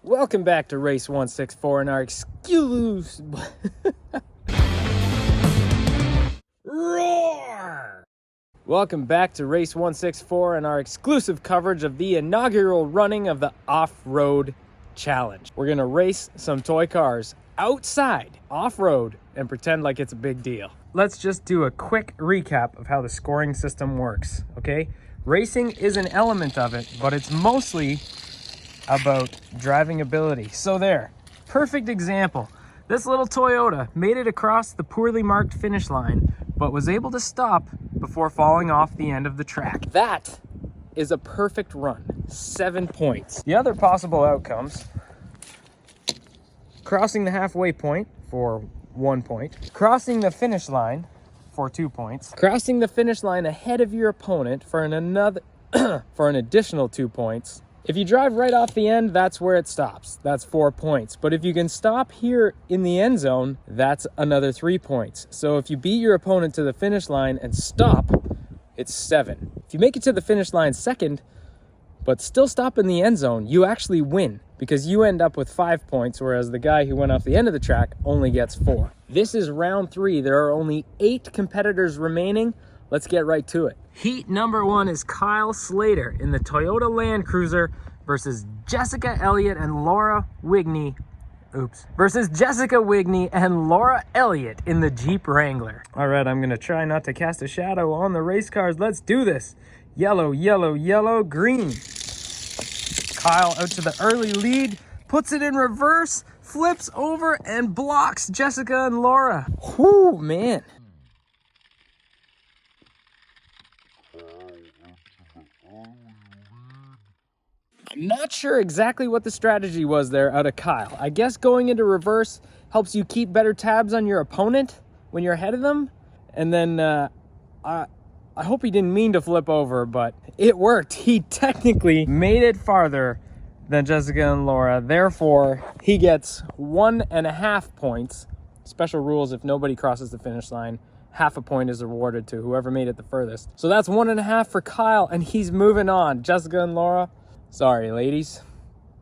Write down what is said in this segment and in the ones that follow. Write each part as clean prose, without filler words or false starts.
Welcome back to Race 164 and our exclusive Roar! Welcome back to Race 164 and our exclusive coverage of the inaugural running of the Off-Road Challenge. We're gonna race some toy cars outside, off-road, and pretend like it's a big deal. Let's just do a quick recap of how the scoring system works, okay? Racing is an element of it, but it's mostly about driving ability. So there, perfect example. This little Toyota made it across the poorly marked finish line, but was able to stop before falling off the end of the track. That is a perfect run, 7 points. The other possible outcomes: crossing the halfway point for 1 point, crossing the finish line for 2 points, crossing the finish line ahead of your opponent for an additional 2 points. If you drive right off the end, that's where it stops. That's 4 points. But if you can stop here in the end zone, that's another 3 points. So if you beat your opponent to the finish line and stop, it's 7. If you make it to the finish line second, but still stop in the end zone, you actually win because you end up with 5 points, whereas the guy who went off the end of the track only gets 4. This is round 3. There are only 8 competitors remaining. Let's get right to it. Heat number 1 is Kyle Slater in the Toyota Land Cruiser versus Jessica Elliott and Laura Wigney. Versus Jessica Wigney and Laura Elliott in the Jeep Wrangler. All right, I'm gonna try not to cast a shadow on the race cars. Let's do this. Yellow, yellow, yellow, green. Kyle out to the early lead, puts it in reverse, flips over and blocks Jessica and Laura. Whoo, man. I'm not sure exactly what the strategy was there out of Kyle. I guess going into reverse helps you keep better tabs on your opponent when you're ahead of them. And then I hope he didn't mean to flip over, but it worked. He technically made it farther than Jessica and Laura. Therefore, he gets 1.5 points. Special rules: if nobody crosses the finish line, half a point is awarded to whoever made it the furthest. So that's 1.5 for Kyle, and he's moving on. Jessica and Laura, sorry, ladies,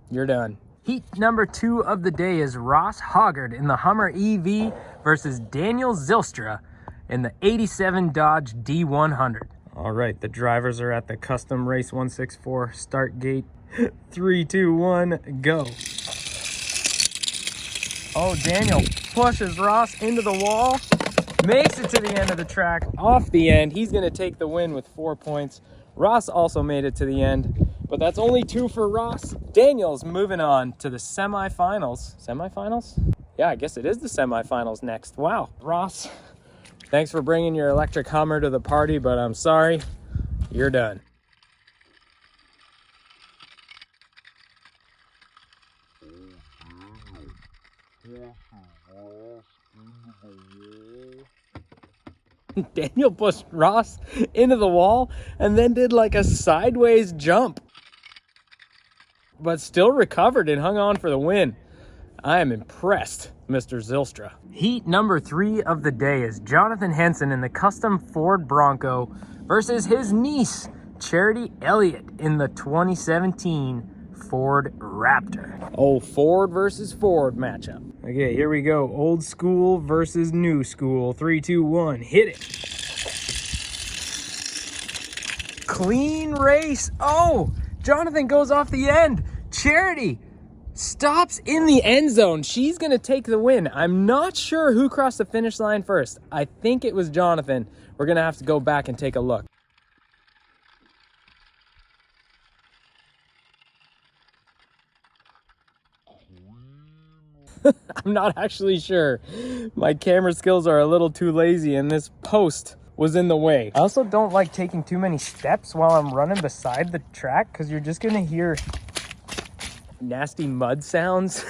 you're done. Heat number 2 of the day is Ross Hoggard in the Hummer EV versus Daniel Zylstra in the 87 Dodge D100. All right, the drivers are at the custom Race 164 start gate. 3, 2, 1, go. Oh, Daniel pushes Ross into the wall, makes it to the end of the track, off the end. He's gonna take the win with 4 points. Ross also made it to the end, but that's only 2 for Ross. Daniel's moving on to the semifinals. Semifinals? Yeah, I guess it is the semifinals next. Wow. Ross, thanks for bringing your electric Hummer to the party, but I'm sorry, you're done. Daniel pushed Ross into the wall and then did like a sideways jump, but still recovered and hung on for the win. I am impressed, Mr. Zylstra. Heat number 3 of the day is Jonathan Henson in the custom Ford Bronco versus his niece, Charity Elliott, in the 2017 Ford Raptor. Oh, Ford versus Ford matchup. Okay, here we go. Old school versus new school. 3, 2, 1, hit it. Clean race. Oh, Jonathan goes off the end. Charity stops in the end zone. She's gonna take the win. I'm not sure who crossed the finish line first. I think it was Jonathan. We're gonna have to go back and take a look. I'm not actually sure. My camera skills are a little too lazy and this post was in the way. I also don't like taking too many steps while I'm running beside the track because you're just gonna hear nasty mud sounds.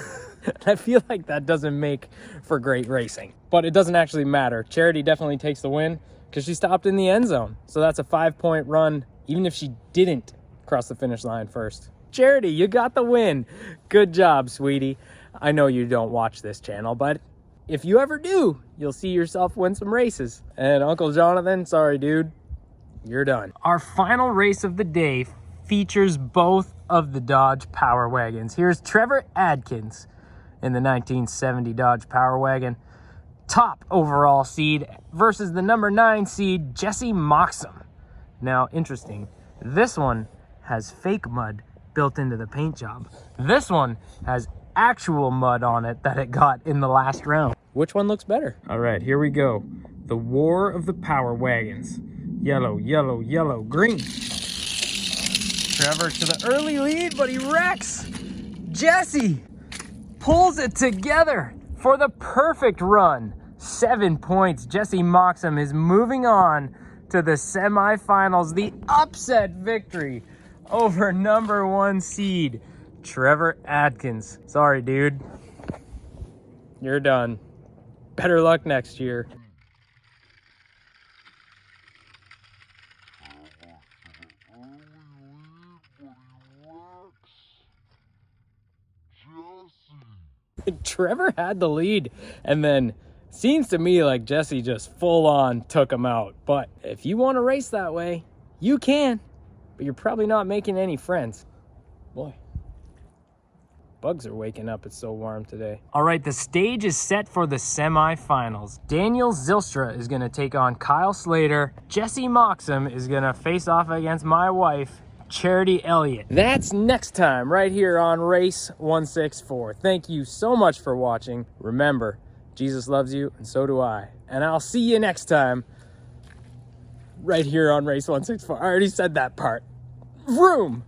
I feel like that doesn't make for great racing, but it doesn't actually matter. Charity definitely takes the win because she stopped in the end zone. So that's a 5-point run, even if she didn't cross the finish line first. Charity, you got the win. Good job, sweetie. I know you don't watch this channel, but if you ever do, you'll see yourself win some races. And Uncle Jonathan, sorry, dude, you're done. Our final race of the day features both of the Dodge Power Wagons. Here's Trevor Adkins in the 1970 Dodge Power Wagon. Top overall seed versus the number 9 seed, Jesse Moxham. Now, interesting, this one has fake mud built into the paint job. This one has actual mud on it that it got in the last round. Which one looks better? All right, here we go. The War of the Power Wagons. Yellow, yellow, yellow, green. Trevor to the early lead, but he wrecks. Jesse pulls it together for the perfect run. 7 points. Jesse Moxham is moving on to the semifinals. The upset victory over number 1 seed, Trevor Adkins. Sorry, dude. You're done. Better luck next year. Trevor had the lead, and then seems to me like Jesse just full on took him out. But if you want to race that way, you can, but you're probably not making any friends. Boy, bugs are waking up. It's so warm today. All right, the stage is set for the semifinals. Daniel Zylstra is going to take on Kyle Slater. Jesse Moxham is going to face off against my wife, Charity Elliott. That's next time right here on Race 164. Thank you so much for watching. Remember, Jesus loves you, and so do I. And I'll see you next time right here on Race 164. I already said that part. Vroom!